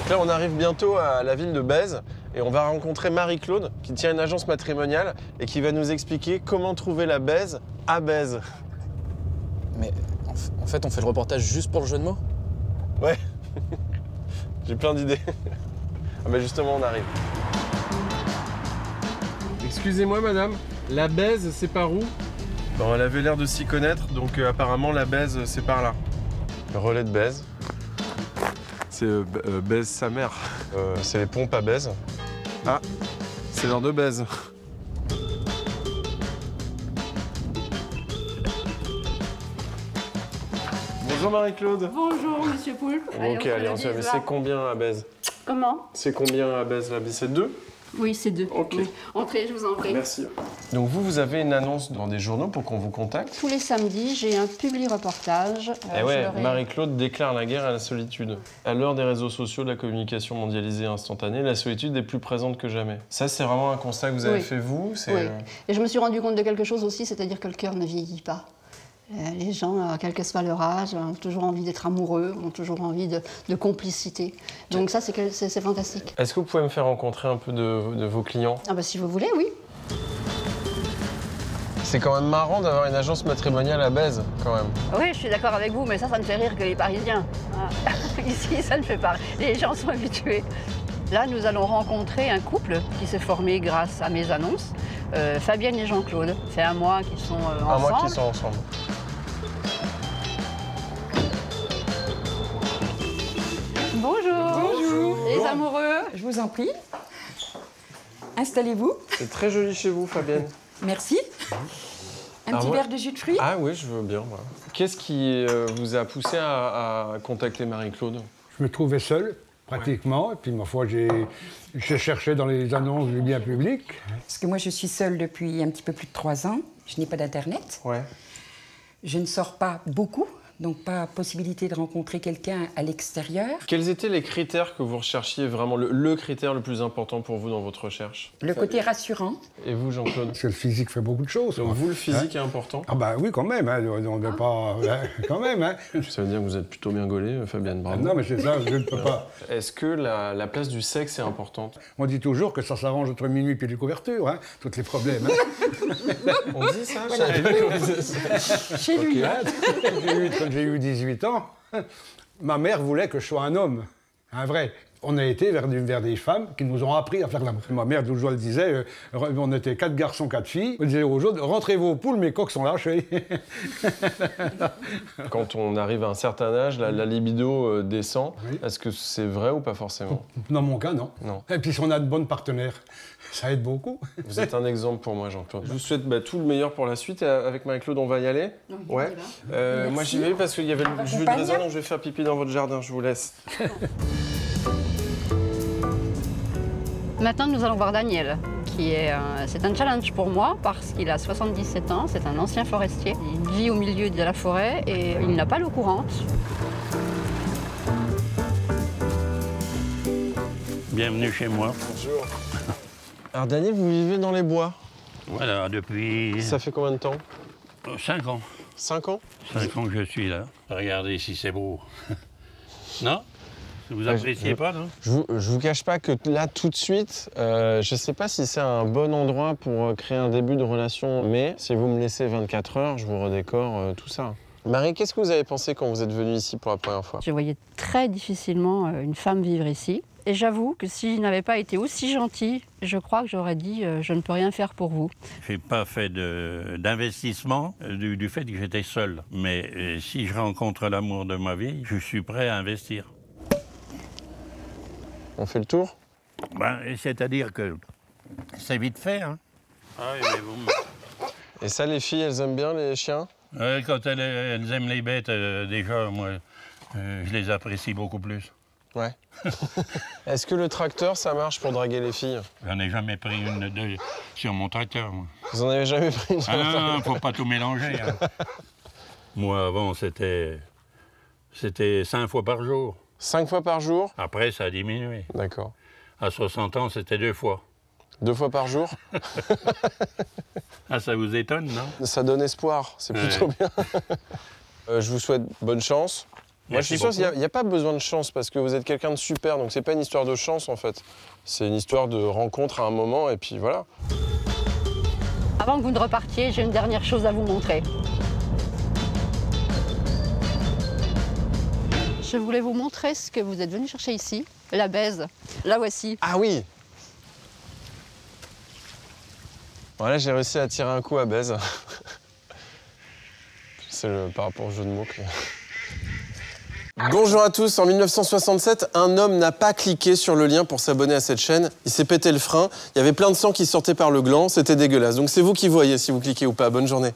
Donc là, on arrive bientôt à la ville de Bèze et on va rencontrer Marie-Claude qui tient une agence matrimoniale et qui va nous expliquer comment trouver la Bèze à Bèze. Mais en fait, on fait le reportage juste pour le jeu de mots? Ouais, j'ai plein d'idées. Ah bah justement, on arrive. Excusez-moi madame, la Bèze c'est par où? Bon, elle avait l'air de s'y connaître, donc apparemment la Bèze c'est par là. Le relais de Bèze. C'est Bèze sa mère. C'est les pompes à Bèze. Ah, c'est l'heure de Bèze. Bonjour Marie-Claude. Bonjour Monsieur Poulpe. Ok, allez, on se met. C'est combien à Bèze? Comment? C'est combien à Bèze là? C'est 2? Oui, c'est 2. Ok. Oui. Entrez, je vous en prie. Merci. Donc vous avez une annonce dans des journaux pour qu'on vous contacte? Tous les samedis, j'ai un publi-reportage. Eh ouais, Marie-Claude déclare la guerre à la solitude. À l'heure des réseaux sociaux, de la communication mondialisée et instantanée, la solitude est plus présente que jamais. Ça, c'est vraiment un constat que vous avez fait vous? Oui. Et je me suis rendu compte de quelque chose aussi, c'est-à-dire que le cœur ne vieillit pas. Les gens, quel que soit leur âge, ont toujours envie d'être amoureux, ont toujours envie de complicité. Donc ça, c'est fantastique. Est-ce que vous pouvez me faire rencontrer un peu de vos clients? Ah bah si vous voulez, oui. C'est quand même marrant d'avoir une agence matrimoniale à Bèze, quand même. Oui, je suis d'accord avec vous, mais ça ne fait rire que les Parisiens. Ici, ça ne fait pas. Les gens sont habitués. Là, nous allons rencontrer un couple qui s'est formé grâce à mes annonces. Fabienne et Jean-Claude. C'est un mois qu'ils sont ensemble. Un mois qu'ils sont ensemble. Bonjour. Bonjour. Les amoureux. Je vous en prie. Installez-vous. C'est très joli chez vous, Fabienne. Merci. Un petit verre de jus de fruits. Ah oui, je veux bien. Voilà. Qu'est-ce qui vous a poussé à contacter Marie-Claude? Je me trouvais seul, pratiquement. Et puis, ma foi, j'ai cherché dans les annonces du bien public. Parce que moi, je suis seule depuis un petit peu plus de 3 ans. Je n'ai pas d'Internet. Ouais. Je ne sors pas beaucoup, donc pas possibilité de rencontrer quelqu'un à l'extérieur. Quels étaient les critères que vous recherchiez vraiment, le critère le plus important pour vous dans votre recherche? Le côté rassurant. Et vous, Jean-Claude? Parce que le physique fait beaucoup de choses. Donc vous, le physique est important? Ah bah oui, quand même. Hein, on ne veut pas... quand même. Hein. Ça veut dire que vous êtes plutôt bien gaulée, Fabienne, bravo. Non, mais c'est ça, je ne peux pas. Est-ce que la place du sexe est importante? On dit toujours que ça s'arrange entre minuit et les couvertures, hein, tous les problèmes. Hein. On dit ça? Je savais pas qu'on disait ça. Chez lui. Quand j'ai eu 18 ans, ma mère voulait que je sois un homme, un vrai. On a été vers des femmes qui nous ont appris à faire l'amour. Ma mère, toujours, elle disait, on était 4 garçons, 4 filles. Elle disait aux autres, rentrez vos poules, mes coqs sont lâchés. Quand on arrive à un certain âge, la libido descend. Oui. Est-ce que c'est vrai ou pas forcément? Dans mon cas, non. Non. Et puis si on a de bonnes partenaires, ça aide beaucoup. Vous êtes un exemple pour moi, Jean-Claude. Je vous souhaite tout le meilleur pour la suite. Et avec Marie-Claude, on va y aller? Ouais. Moi, j'y vais parce qu'il y avait le jus de raisin, donc je vais faire pipi dans votre jardin. Je vous laisse. Maintenant, nous allons voir Daniel, c'est un challenge pour moi parce qu'il a 77 ans, c'est un ancien forestier. Il vit au milieu de la forêt et il n'a pas l'eau courante. Bienvenue chez moi. Bonjour. Alors Daniel, vous vivez dans les bois? Voilà, depuis... Ça fait combien de temps? 5 ans. 5 ans? 5 ans que je suis là. Regardez si c'est beau. Non? Vous appréciez pas, non? Je vous cache pas que là, tout de suite, je sais pas si c'est un bon endroit pour créer un début de relation, mais si vous me laissez 24 heures, je vous redécore tout ça. Marie, qu'est-ce que vous avez pensé quand vous êtes venue ici pour la première fois? Je voyais très difficilement une femme vivre ici. Et j'avoue que si je n'avais pas été aussi gentille, je crois que j'aurais dit je ne peux rien faire pour vous. Je n'ai pas fait d'investissement du fait que j'étais seul. Mais si je rencontre l'amour de ma vie, je suis prêt à investir. On fait le tour? C'est-à-dire que c'est vite fait, hein. Ah oui, mais vous... Et ça, les filles, elles aiment bien les chiens? Quand elles aiment les bêtes, déjà, moi, je les apprécie beaucoup plus. Ouais. Est-ce que le tracteur, ça marche pour draguer les filles? J'en ai jamais pris une sur mon tracteur, moi. Vous en avez jamais pris une sur mon tracteur? Non, faut pas tout mélanger. Hein. Moi, avant, c'était 5 fois par jour. 5 fois par jour? Après, ça a diminué. D'accord. À 60 ans, c'était 2 fois. 2 fois par jour? Ah, ça vous étonne, non? Ça donne espoir, c'est plutôt bien. Je vous souhaite bonne chance. Moi, je suis sûr qu'il n'y a pas besoin de chance parce que vous êtes quelqu'un de super. Donc, c'est pas une histoire de chance, en fait. C'est une histoire de rencontre à un moment et puis voilà. Avant que vous ne repartiez, j'ai une dernière chose à vous montrer. Je voulais vous montrer ce que vous êtes venu chercher ici, la baise. La voici. Ah oui! Voilà, j'ai réussi à tirer un coup à baise. C'est par rapport au jeu de mots que... Bonjour à tous, en 1967, un homme n'a pas cliqué sur le lien pour s'abonner à cette chaîne. Il s'est pété le frein, il y avait plein de sang qui sortait par le gland, c'était dégueulasse. Donc c'est vous qui voyez si vous cliquez ou pas. Bonne journée.